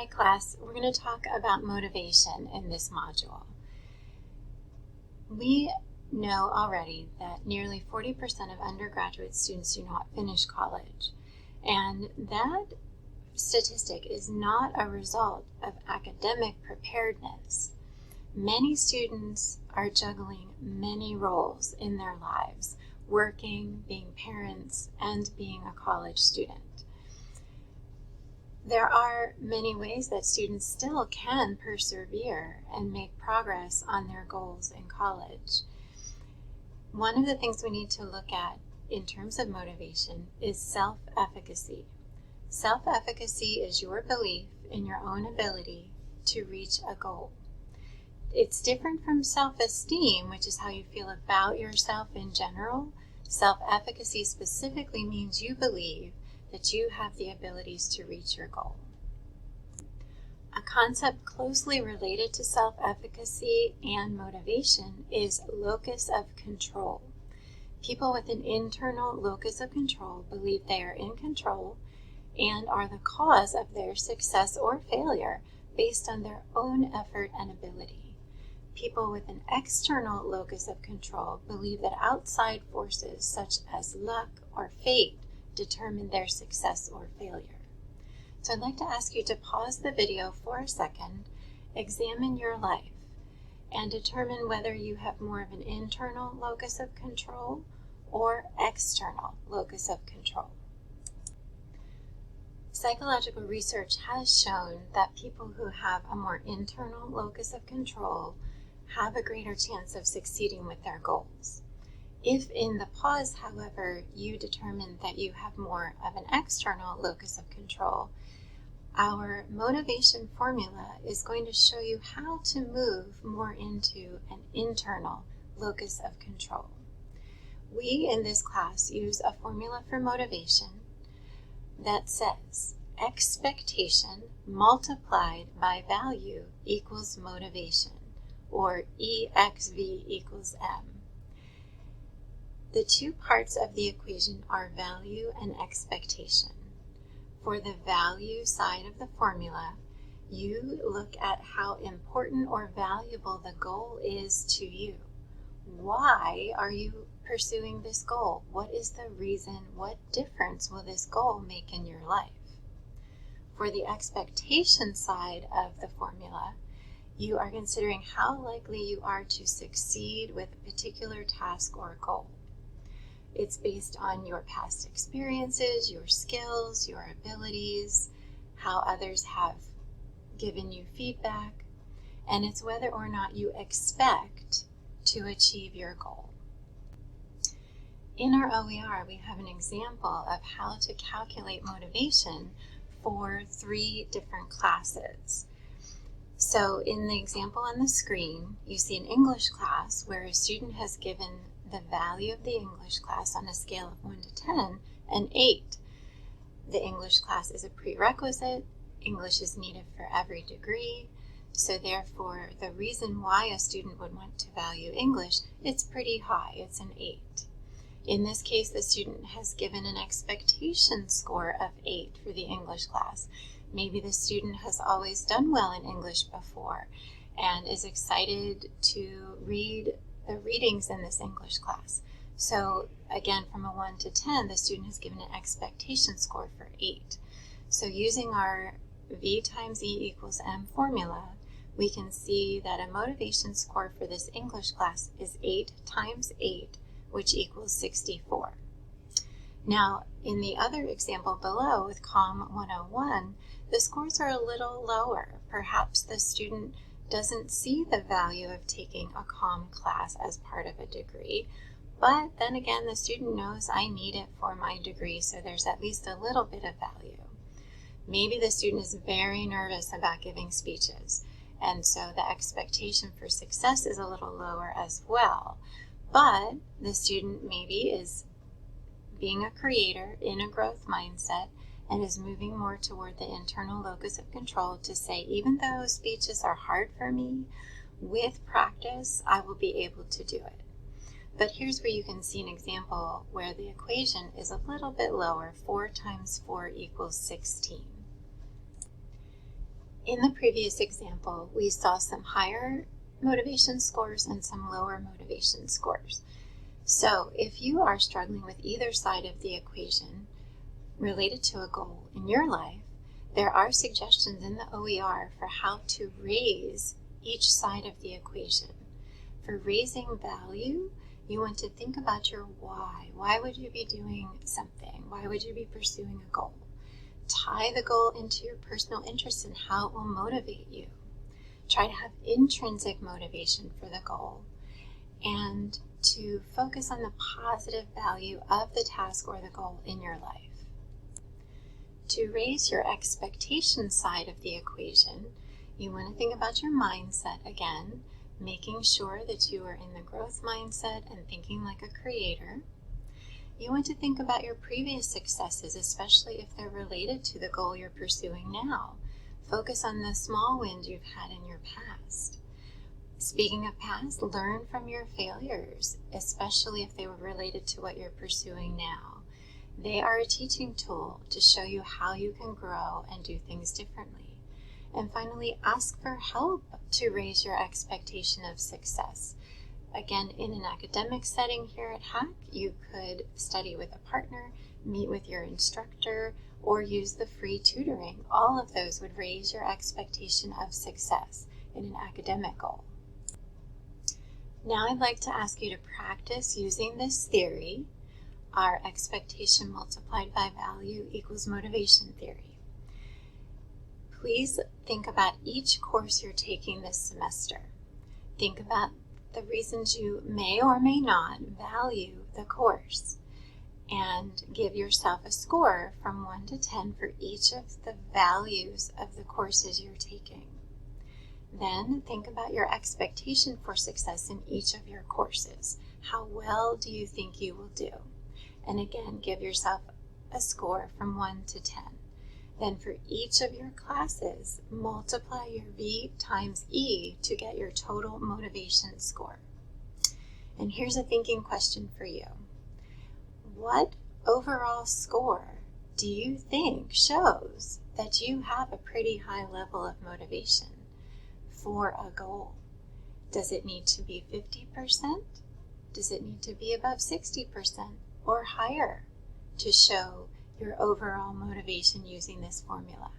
Hi class, we're going to talk about motivation in this module. We know already that nearly 40% of undergraduate students do not finish college, and that statistic is not a result of academic preparedness. Many students are juggling many roles in their lives, working, being parents, and being a college student. There are many ways that students still can persevere and make progress on their goals in college. One of the things we need to look at in terms of motivation is self-efficacy. Self-efficacy is your belief in your own ability to reach a goal. It's different from self-esteem, which is how you feel about yourself in general. Self-efficacy specifically means you believe that you have the abilities to reach your goal. A concept closely related to self-efficacy and motivation is locus of control. People with an internal locus of control believe they are in control and are the cause of their success or failure based on their own effort and ability. People with an external locus of control believe that outside forces such as luck or fate determine their success or failure. So I'd like to ask you to pause the video for a second, examine your life, and determine whether you have more of an internal locus of control or external locus of control. Psychological research has shown that people who have a more internal locus of control have a greater chance of succeeding with their goals. If in the pause, however, you determine that you have more of an external locus of control, our motivation formula is going to show you how to move more into an internal locus of control. We in this class use a formula for motivation that says expectation multiplied by value equals motivation, or EXV equals M. The two parts of the equation are value and expectation. For the value side of the formula, you look at how important or valuable the goal is to you. Why are you pursuing this goal? What is the reason? What difference will this goal make in your life? For the expectation side of the formula, you are considering how likely you are to succeed with a particular task or goal. It's based on your past experiences, your skills, your abilities, how others have given you feedback, and it's whether or not you expect to achieve your goal. In our OER, we have an example of how to calculate motivation for 3 different classes. So in the example on the screen, you see an English class where a student has given the value of the English class on a scale of 1 to 10 an 8. The English class is a prerequisite. English is needed for every degree. So therefore, the reason why a student would want to value English, it's pretty high. It's an 8. In this case, the student has given an expectation score of 8 for the English class. Maybe the student has always done well in English before and is excited to read the readings in this English class. So again, from a 1 to 10, the student has given an expectation score for 8. So using our V times E equals M formula, we can see that a motivation score for this English class is 8 times 8, which equals 64. Now, in the other example below with COM 101, the scores are a little lower. Perhaps the student doesn't see the value of taking a COM class as part of a degree, but then again, the student knows I need it for my degree, so there's at least a little bit of value. Maybe the student is very nervous about giving speeches, and so the expectation for success is a little lower as well. But the student maybe is being a creator in a growth mindset and is moving more toward the internal locus of control to say, even though speeches are hard for me, with practice, I will be able to do it. But here's where you can see an example where the equation is a little bit lower. 4 times 4 equals 16. In the previous example, we saw some higher motivation scores and some lower motivation scores. So if you are struggling with either side of the equation related to a goal in your life, there are suggestions in the OER for how to raise each side of the equation. For raising value, you want to think about your why. Why would you be doing something? Why would you be pursuing a goal? Tie the goal into your personal interests and how it will motivate you. Try to have intrinsic motivation for the goal and to focus on the positive value of the task or the goal in your life. To raise your expectation side of the equation, you want to think about your mindset again, making sure that you are in the growth mindset and thinking like a creator. You want to think about your previous successes, especially if they're related to the goal you're pursuing now. Focus on the small wins you've had in your past. Speaking of past, learn from your failures, especially if they were related to what you're pursuing now. They are a teaching tool to show you how you can grow and do things differently. And finally, ask for help to raise your expectation of success. Again, in an academic setting here at HACC, you could study with a partner, meet with your instructor, or use the free tutoring. All of those would raise your expectation of success in an academic goal. Now I'd like to ask you to practice using this theory, our expectation multiplied by value equals motivation theory. Please think about each course you're taking this semester. Think about the reasons you may or may not value the course, and give yourself a score from 1 to 10 for each of the values of the courses you're taking. Then think about your expectation for success in each of your courses. How well do you think you will do? And again, give yourself a score from 1 to 10. Then for each of your classes, multiply your V times E to get your total motivation score. And here's a thinking question for you. What overall score do you think shows that you have a pretty high level of motivation for a goal? Does it need to be 50%? Does it need to be above 60% or higher to show your overall motivation using this formula?